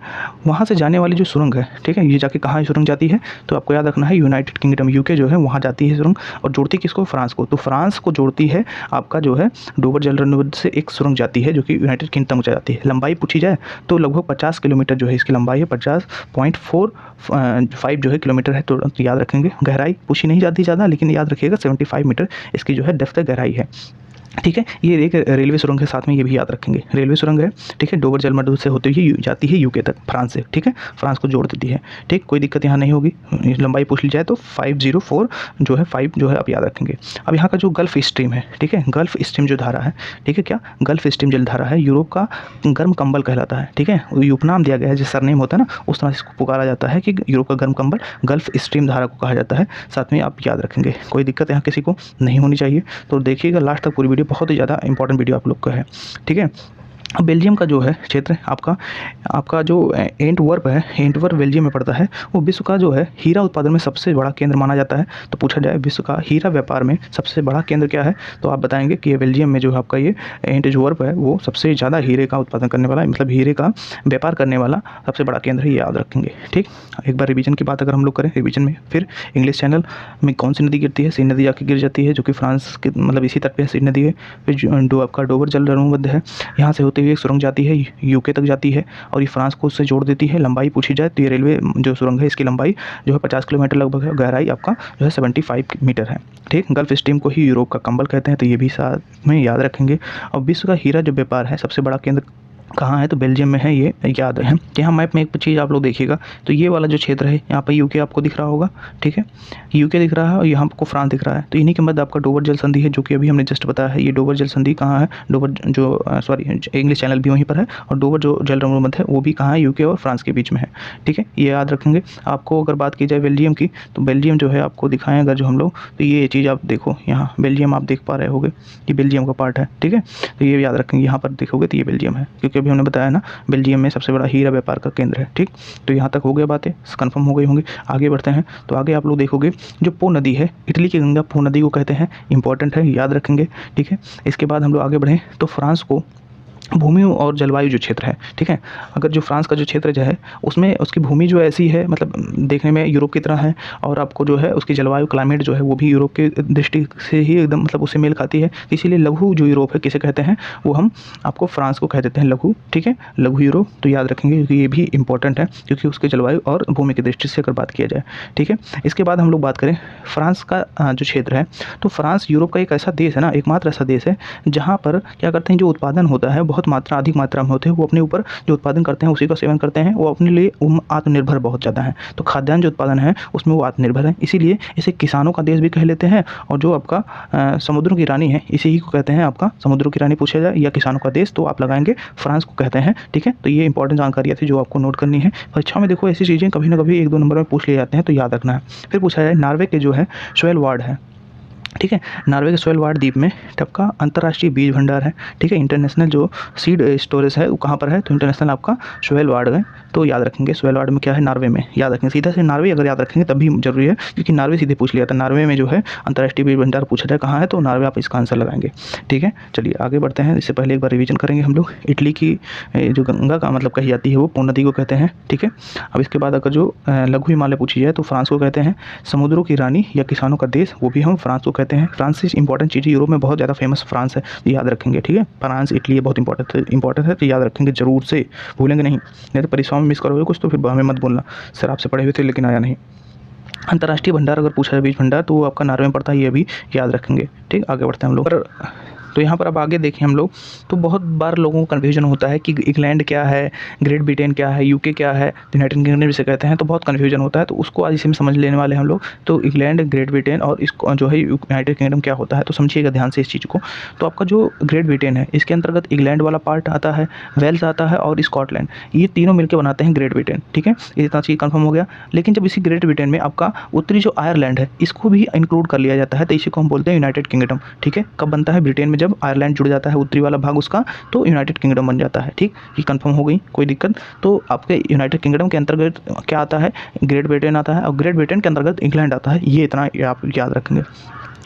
वहाँ से जाने वाली जो सुरंग है, ठीक है, ये जाके कहाँ सुरंग जाती है, तो आपको याद रखना है यूनाइटेड किंगडम यूके जो है वहाँ जाती है सुरंग, और जोड़ती किसको, फ्रांस को। तो फ्रांस को जोड़ती है आपका जो है डोवर जल डमरू मध्य से एक सुरंग जाती है जो कि यूनाइटेड किंगडम तक जाती है। लंबाई पूछी जाए तो लगभग 50 किलोमीटर जो है इसकी लंबाई है, 50.45 जो है किलोमीटर है, तो याद रखेंगे। गहराई पूछी नहीं जाती ज़्यादा, लेकिन याद रखिएगा 75 मीटर इसकी जो है डेप्थ गहराई है। ठीक है। ये एक रेलवे सुरंग के साथ में ये भी याद रखेंगे, रेलवे सुरंग है, ठीक है। डोवर जलमंडल से होते हुए जाती है यूके तक, फ्रांस से, ठीक है, फ्रांस को जोड़ देती है, ठीक। कोई दिक्कत यहाँ नहीं होगी। लंबाई पूछ ली जाए तो 504 जो है 5 जो है आप याद रखेंगे। अब यहाँ का जो गल्फ स्ट्रीम है, ठीक है, गल्फ स्ट्रीम जो धारा है, ठीक है, क्या गल्फ स्ट्रीम जलधारा है, यूरोप का गर्म कंबल कहलाता है, ठीक है। ये उपनाम दिया गया है, जिस सरनेम होता है ना, उस तरह से इसको पुकारा जाता है कि यूरोप का गर्म कंबल गल्फ स्ट्रीम धारा को कहा जाता है। साथ में आप याद रखेंगे, कोई दिक्कत यहाँ किसी को नहीं होनी चाहिए। तो देखिएगा लास्ट तक पूरी वीडियो, बहुत ही ज़्यादा इंपॉर्टेंट वीडियो आप लोग का है, ठीक है। अब बेल्जियम का जो है क्षेत्र आपका जो एंटवर्प है, एंटवर्प बेल्जियम में पड़ता है। वो विश्व का जो है हीरा उत्पादन में सबसे बड़ा केंद्र माना जाता है। तो पूछा जाए विश्व का हीरा व्यापार में सबसे बड़ा केंद्र क्या है, तो आप बताएंगे कि ये बेल्जियम में जो है आपका ये एंटवर्प है, वो सबसे ज़्यादा हीरे का उत्पादन करने वाला, मतलब हीरे का व्यापार करने वाला सबसे बड़ा केंद्र है, ये याद रखेंगे, ठीक। एक बार रिवीजन की बात अगर हम लोग करें, रिवीजन में फिर इंग्लिश चैनल में कौन सी नदी गिरती है, सीन नदी जाके गिर जाती है, जो कि फ्रांस के मतलब इसी तट पे सीन नदी है। फिर आपका डोवर जल मध्य है, यहाँ से होते हुए एक सुरंग जाती है, यूके तक जाती है और ये फ्रांस को उससे जोड़ देती है। लंबाई पूछी जाए तो ये रेलवे जो सुरंग है, इसकी लंबाई जो है 50 किलोमीटर लगभग है, गहराई आपका जो है 75 मीटर है, ठीक। गल्फ स्ट्रीम को ही यूरोप का कंबल कहते हैं, तो ये भी साथ में याद रखेंगे। और विश्व का हीरा जो व्यापार है सबसे बड़ा केंद्र कहाँ है, तो बेल्जियम में है, ये याद है। यहाँ मैप में एक चीज़ आप लोग देखिएगा, तो ये वाला जो क्षेत्र है, यहाँ पर यूके आपको दिख रहा होगा, ठीक है, यूके दिख रहा है और यहाँ आपको फ्रांस दिख रहा है। तो इन्हीं के मध्य आपका डोवर जल संधि है, जो कि अभी हमने जस्ट बताया है। ये डोवर जल संधि कहाँ है, डोवर जो इंग्लिश चैनल भी वहीं पर है, और डोवर जो जल मध्य है वो भी कहाँ है, यूके और फ्रांस के बीच में है, ठीक है, ये याद रखेंगे। आपको अगर बात की जाए बेल्जियम की, तो बेल्जियम जो है आपको दिखाएं अगर जो हम लोग, तो ये चीज़ आप देखो, यहाँ बेल्जियम आप देख पा रहे होगे, ये बेल्जियम का पार्ट है, ठीक है। तो ये याद रखेंगे, यहाँ पर देखोगे तो ये बेल्जियम है, क्योंकि अभी हमने बताया ना बेल्जियम में सबसे बड़ा हीरा व्यापार का केंद्र है, ठीक। तो यहाँ तक हो गया, बातें कंफर्म हो गई होंगी। आगे बढ़ते हैं, तो आगे आप लोग देखोगे जो पो नदी है, इटली की गंगा पो नदी को कहते हैं, इंपॉर्टेंट है, याद रखेंगे, ठीक है। इसके बाद हम लोग आगे बढ़ें तो फ्रांस को भूमि और जलवायु जो क्षेत्र है, ठीक है, अगर जो फ्रांस का जो क्षेत्र जो है उसमें उसकी भूमि जो ऐसी है, मतलब देखने में यूरोप की तरह है, और आपको जो है उसकी जलवायु क्लाइमेट जो है वो भी यूरोप की दृष्टि से ही एकदम मतलब उससे मेल खाती है। इसीलिए लघु जो यूरोप है किसे कहते हैं, वो हम आपको फ्रांस को कह देते हैं लघु, ठीक है, लघु यूरोप। तो याद रखेंगे क्योंकि ये भी इंपॉर्टेंट है, क्योंकि उसके जलवायु और भूमि की दृष्टि से अगर बात किया जाए, ठीक है। इसके बाद हम लोग बात करें फ्रांस का जो क्षेत्र है, तो फ्रांस यूरोप का एक ऐसा देश है ना, एकमात्र ऐसा देश है जहाँ पर क्या करते हैं, जो उत्पादन होता है बहुत अधिक मात्रा में होते हैं, वो अपने ऊपर जो उत्पादन करते हैं उसी का सेवन करते हैं, वो अपने लिए आत्मनिर्भर बहुत ज़्यादा है। तो खाद्यान्न जो उत्पादन है उसमें वो आत्मनिर्भर है, इसीलिए इसे किसानों का देश भी कह लेते हैं। और जो आपका समुद्रों की रानी है, इसी ही को कहते हैं आपका समुद्रों की रानी पूछा जाए या किसानों का देश, तो आप लगाएंगे फ्रांस को कहते हैं, ठीक है। तो ये इंपॉर्टेंट जानकारियाँ थी जो आपको नोट करनी है। परीक्षा में देखो ऐसी चीज़ें कभी ना कभी 1-2 नंबर में पूछ लिए जाते हैं, तो याद रखना है। फिर पूछा जाए नॉर्वे के जो है स्वेलबार्ड है, ठीक है, नॉर्वे के स्वेलबार्ड द्वीप में टपका अंतर्राष्ट्रीय बीज भंडार है, ठीक है। इंटरनेशनल जो सीड स्टोरेज है वो कहाँ पर है, तो इंटरनेशनल आपका स्वेलबार्ड है। तो याद रखेंगे स्वेलबार्ड में क्या है, नॉर्वे में, याद रखेंगे सीधा से नॉर्वे अगर याद रखेंगे तभी जरूरी है, क्योंकि नॉर्वे सीधे पूछ लिया था। नॉर्वे में जो है अंतर्राष्ट्रीय बीज भंडार पूछा जाए कहाँ है, तो नॉर्वे आप इसका आंसर लगाएंगे, ठीक है। चलिए आगे बढ़ते हैं, इससे पहले एक बार रिवीजन करेंगे हम लोग। इटली की जो गंगा का मतलब कही जाती है वो पो नदी को कहते हैं, ठीक है। अब इसके बाद अगर जो लघु हिमालय पूछी जाए तो फ्रांस को कहते हैं समुद्रों की रानी या किसानों का देश, वो भी हम फ्रांस को कहते हैं। फ्रांस से इंपॉर्टेंट चीज़ें यूरोप में बहुत ज़्यादा फेमस फ्रांस है, याद रखेंगे, ठीक है। फ्रांस इटली बहुत इंपॉर्टेंट है, तो याद रखेंगे जरूर से, भूलेंगे नहीं तो परीक्षा में मिस करोगे कुछ तो फिर हमें मत बोलना सर आपसे पढ़े हुए थे लेकिन आया नहीं। अंतर्राष्ट्रीय भंडार अगर पूछा जाए बीज भंडार, तो वो आपका नॉर्वे में पड़ता है, ये भी याद रखेंगे, ठीक। आगे बढ़ते हैं हम लोग। तो यहाँ पर अब आगे देखें हम लोग, तो बहुत बार लोगों को कन्फ्यूजन होता है कि इंग्लैंड क्या है, ग्रेट ब्रिटेन क्या है, यूके क्या है, यूनाइटेड किंगडम जिसे कहते हैं, तो बहुत कन्फ्यूजन होता है। तो उसको आज इसी में समझ लेने वाले हम लोग। तो इंग्लैंड, ग्रेट ब्रिटेन और इसको जो है यूनाइटेड किंगडम क्या होता है, तो समझिएगा ध्यान से इस चीज़ को। तो आपका जो ग्रेट ब्रिटेन है, इसके अंतर्गत इंग्लैंड वाला पार्ट आता है, वेल्स आता है और स्कॉटलैंड, ये तीनों मिलकर बनाते हैं ग्रेट ब्रिटेन, ठीक है। ये इतना चीज़ कन्फर्म हो गया। लेकिन जब इसी ग्रेट ब्रिटेन में आपका उत्तरी जो आयरलैंड है, इसको भी इंक्लूड कर लिया जाता है, तो इसी को हम बोलते हैं यूनाइटेड किंगडम, ठीक है। कब बनता है, ब्रिटेन में जब आयरलैंड जुड़ जाता है, उत्तरी वाला भाग उसका, तो यूनाइटेड किंगडम बन जाता है, ठीक। ये कंफर्म हो गई, कोई दिक्कत। तो आपके यूनाइटेड किंगडम के अंतर्गत क्या आता है, ग्रेट ब्रिटेन आता है, और ग्रेट ब्रिटेन के अंतर्गत इंग्लैंड आता है। ये इतना आप याद रखेंगे।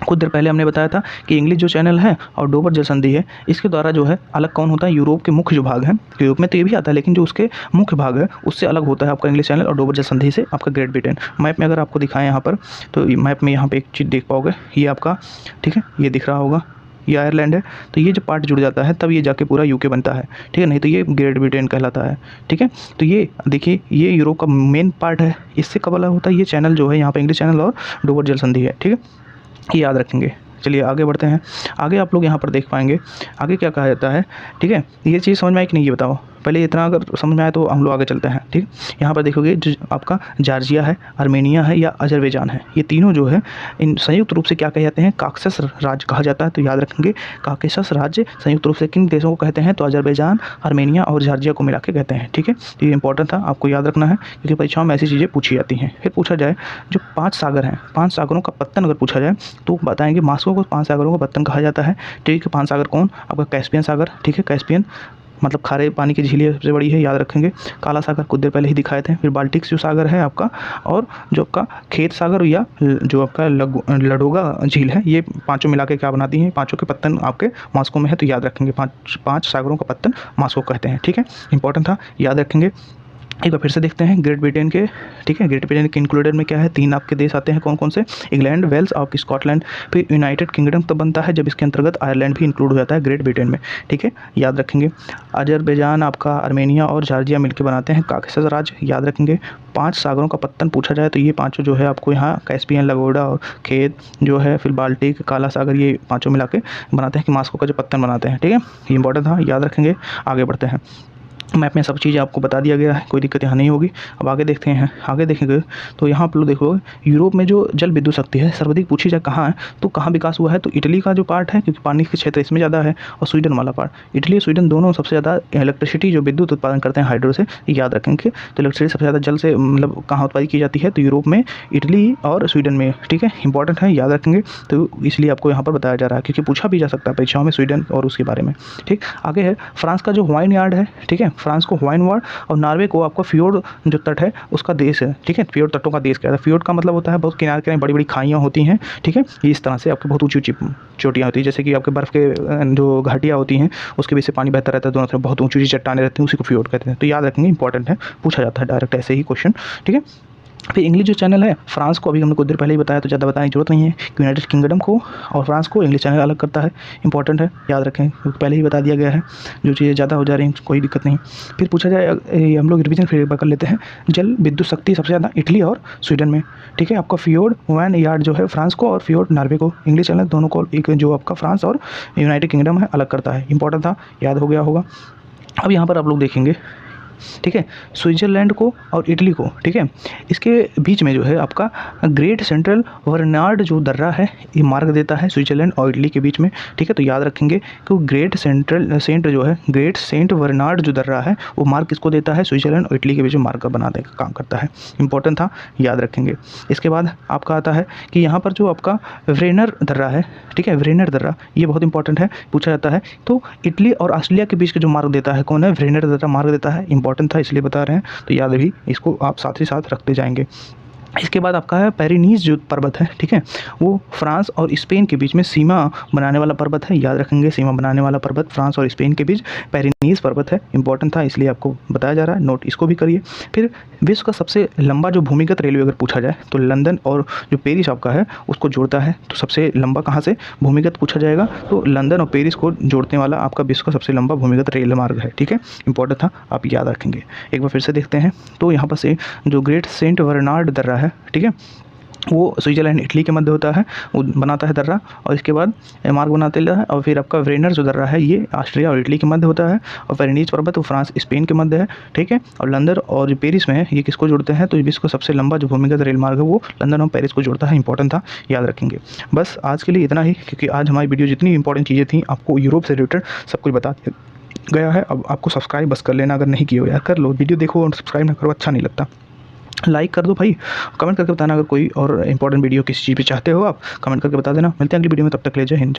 कुछ देर पहले हमने बताया था कि इंग्लिश जो चैनल है और डोवर जल संधि है, इसके द्वारा जो है अलग कौन होता है, यूरोप के मुख्य जो भाग हैं, यूरोप में तो ये भी आता है लेकिन जो उसके मुख्य भाग है उससे अलग होता है आपका इंग्लिश चैनल और डोवर जल संधि से आपका ग्रेट ब्रिटेन। मैप में अगर आपको दिखाएं यहाँ पर, तो मैप में यहाँ पे एक चीज़ देख पाओगे, ये आपका, ठीक है, ये दिख रहा होगा, ये आयरलैंड है। तो ये जब पार्ट जुड़ जाता है तब ये जाके पूरा यूके बनता है, ठीक है, नहीं तो ये ग्रेट ब्रिटेन कहलाता है, ठीक है। तो ये देखिए, ये यूरोप का मेन पार्ट है, इससे कब अलग होता है, ये चैनल जो है यहाँ पे इंग्लिश चैनल और डोवर जल संधि है, ठीक है, ये याद रखेंगे। चलिए आगे बढ़ते हैं। आगे आप लोग यहाँ पर देख पाएंगे आगे क्या कहा जाता है, ठीक है। ये चीज़ समझ में आई कि नहीं ये बताओ, पहले इतना अगर समझ में आया तो हम लोग आगे चलते हैं, ठीक। यहाँ पर देखोगे जो आपका जॉर्जिया है, आर्मेनिया है या अजरबैजान है, ये तीनों जो है इन संयुक्त रूप से क्या कहे जाते हैं, काकसस राज्य कहा जाता है। तो याद रखेंगे काकसस राज्य संयुक्त रूप से किन देशों को कहते हैं, तो अजरबैजान, आर्मेनिया और जॉर्जिया को मिला के कहते हैं, ठीक है। तो ये इंपॉर्टेंट था, आपको याद रखना है क्योंकि परीक्षाओं में ऐसी चीज़ें पूछी जाती हैं। फिर पूछा जाए जो 5 सागर हैं, 5 सागरों का पत्तन अगर पूछा जाए तो बताएंगे मास्को को 5 सागरों का पत्तन कहा जाता है, ठीक है। 5 सागर कौन, आपका कैस्पियन सागर, ठीक है, कैस्पियन मतलब खारे पानी की झील सबसे बड़ी है, याद रखेंगे। काला सागर कुछ देर पहले ही दिखाए थे। फिर बाल्टिक जो सागर है आपका, और जो आपका खेत सागर या जो आपका लडोगा झील है, ये पांचों मिला के क्या बनाती हैं, पांचों के पत्तन आपके मास्को में है। तो याद रखेंगे 5 सागरों का पत्तन मास्को कहते हैं, ठीक है। इंपॉर्टेंट था, याद रखेंगे। एक बार फिर से देखते हैं ग्रेट ब्रिटेन के, ठीक है। ग्रेट ब्रिटेन के इंक्लूडेड में क्या है, 3 आपके देश आते हैं, कौन कौन से, इंग्लैंड, वेल्स और स्कॉटलैंड। फिर यूनाइटेड किंगडम तब बनता है जब इसके अंतर्गत आयरलैंड भी इंक्लूड हो जाता है ग्रेट ब्रिटेन में, ठीक है, याद रखेंगे। अजरबैजान आपका आर्मेनिया और जॉर्जिया मिलकर बनाते हैं काकसस राज्य, याद रखेंगे। 5 सागरों का पत्तन पूछा जाए तो ये पाँचों जो है आपको यहाँ कैस्पियन, लगोडा और खेत जो है, फिर बाल्टिक, काला सागर, ये पाँचों मिला के बनाते हैं कि मास्को का जो पत्तन बनाते हैं, ठीक है। ये इंपॉर्टेंट था, याद रखेंगे। आगे बढ़ते हैं, मैप में सब चीज़ें आपको बता दिया गया है, कोई दिक्कत यहाँ नहीं होगी। अब आगे देखते हैं, आगे देखेंगे तो यहाँ पर देखोगे यूरोप में जो जल विद्युत शक्ति है सर्वाधिक पूछी जाए कहाँ है, तो कहाँ विकास हुआ है, तो इटली का जो पार्ट है, क्योंकि पानी के क्षेत्र इसमें ज़्यादा है, और स्वीडन वाला पार्ट। इटली और स्वीडन दोनों सबसे ज़्यादा इलेक्ट्रिसिटी जो विद्युत उत्पादन करते हैं हाइड्रो से, याद रखेंगे। तो इलेक्ट्रिसिटी सबसे ज़्यादा जल से मतलब कहाँ उत्पादित की जाती है, तो यूरोप में इटली और स्वीडन में, ठीक है, इंपॉर्टेंट है, याद रखेंगे। तो इसलिए आपको यहाँ पर बताया जा रहा है क्योंकि पूछा भी जा सकता है परीक्षाओं में स्वीडन और उसके बारे में, ठीक। आगे है फ्रांस का जो वाइन यार्ड है, ठीक है, फ्रांस को वाइन यार्ड, और नॉर्वे को आपका फ्योर्ड जो तट है उसका देश है, ठीक है। फ्योर्ड तटों का देश कहता है। फ्योर्ड का मतलब होता है बहुत किनारे किनारे बड़ी बड़ी खाइयाँ होती हैं, ठीक है। ये इस तरह से आपके बहुत ऊंची ऊंची चोटियाँ होती हैं, जैसे कि आपके बर्फ़ के जो घाटियाँ होती हैं उसके बीच से पानी बहता रहता है, दोनों तरफ बहुत ऊंची ऊंची चट्टानें रहती हैं, उसी को फ्योर्ड कहते हैं। तो याद रखेंगे, इंपॉर्टेंट है, पूछा जाता है डायरेक्ट ऐसे ही क्वेश्चन, ठीक है। फिर इंग्लिश जो चैनल है, फ्रांस को अभी हमने कुछ देर पहले ही बताया तो ज़्यादा बताने की जरूरत नहीं है। यूनाइटेड किंगडम को और फ्रांस को इंग्लिश चैनल अलग करता है, इंपॉर्टेंट है, याद रखें, क्योंकि पहले ही बता दिया गया है। जो चीज़ें ज़्यादा हो जा रही हैं कोई दिक्कत नहीं। फिर पूछा जाए, हम लोग रिवीजन फिर कर लेते हैं। जल विद्युत शक्ति सबसे ज़्यादा इटली और स्वीडन में, ठीक है। आपका फ्योर्ड वाइन यार्ड जो है फ्रांस को, और फ्योर्ड नॉर्वे को, इंग्लिश चैनल दोनों को एक जो आपका फ्रांस और यूनाइटेड किंगडम है अलग करता है, इंपॉर्टेंट था, याद हो गया होगा। अब यहाँ पर आप लोग देखेंगे, ठीक है, स्विट्ज़रलैंड को और इटली को, ठीक है, इसके बीच में जो है आपका ग्रेट सेंट्रल वर्नार्ड जो दर्रा है ये मार्ग देता है स्विट्ज़रलैंड और इटली के बीच में, ठीक है। तो याद रखेंगे कि ग्रेट सेंट जो है, ग्रेट सेंट वर्नार्ड जो दर्रा है वो मार्ग किसको देता है, स्विट्ज़रलैंड और इटली के बीच में मार्ग बनाने का काम करता है, इंपॉर्टेंट था, याद रखेंगे। इसके बाद आपका आता है कि यहाँ पर जो आपका व्रेनर दर्रा है, ठीक है, व्रेनर दर्रा, ये बहुत इंपॉर्टेंट है, पूछा जाता है। तो इटली और ऑस्ट्रेलिया के बीच का जो मार्ग देता है कौन है, व्रेनर दर्रा मार्ग देता है, इंपॉर्टेंट था इसलिए बता रहे हैं, तो याद भी इसको आप साथ ही साथ रखते जाएंगे। इसके बाद आपका है पेरिनीज जो पर्वत है, ठीक है, वो फ्रांस और स्पेन के बीच में सीमा बनाने वाला पर्वत है, याद रखेंगे, सीमा बनाने वाला पर्वत फ्रांस और स्पेन के बीच पेरिनीज पर्वत है, इंपॉर्टेंट था इसलिए आपको बताया जा रहा है, नोट इसको भी करिए। फिर विश्व का सबसे लंबा जो भूमिगत रेलवे अगर पूछा जाए तो लंदन और जो पेरिस आपका है उसको जोड़ता है, तो सबसे लंबा कहाँ से भूमिगत पूछा जाएगा तो लंदन और पेरिस को जोड़ने वाला आपका विश्व का सबसे लंबा भूमिगत रेल मार्ग है, ठीक है, इंपॉर्टेंट था, आप याद रखेंगे। एक बार फिर से देखते हैं, तो यहाँ पर से जो ग्रेट सेंट वर्नार्ड दर्रा है, ठीक है, वो स्विट्ज़रलैंड इटली के मध्य होता है, वो बनाता है दर्रा, और इसके बाद मार्ग बनाते है। और फिर आपका व्रेनर जो दर्रा है ये ऑस्ट्रिया और इटली के मध्य होता है, और पेरिनीज पर्वत वो फ्रांस स्पेन के मध्य है, ठीक है। और लंदन और जो पेरिस में है ये किसको जोड़ते हैं, तो विश्व का सबसे लंबा जो भूमिगत रेल मार्ग है वो लंदन और पेरिस को जोड़ता है, इंपॉर्टेंट था, याद रखेंगे। बस आज के लिए इतना ही, क्योंकि आज हमारी वीडियो जितनी इंपॉर्टेंट चीज़ें थी आपको यूरोप से रिलेटेड सब कुछ बता गया है। अब आपको सब्सक्राइब बस कर लेना, अगर नहीं किए हो यार कर लो, वीडियो देखो और सब्सक्राइब ना करो अच्छा नहीं लगता, लाइक कर दो भाई, कमेंट करके बताना अगर कोई और इंपॉर्टेंट वीडियो किसी चीज़ पे चाहते हो आप, कमेंट करके बता देना। मिलते हैं अगली वीडियो में, तब तक ले जय हिंद।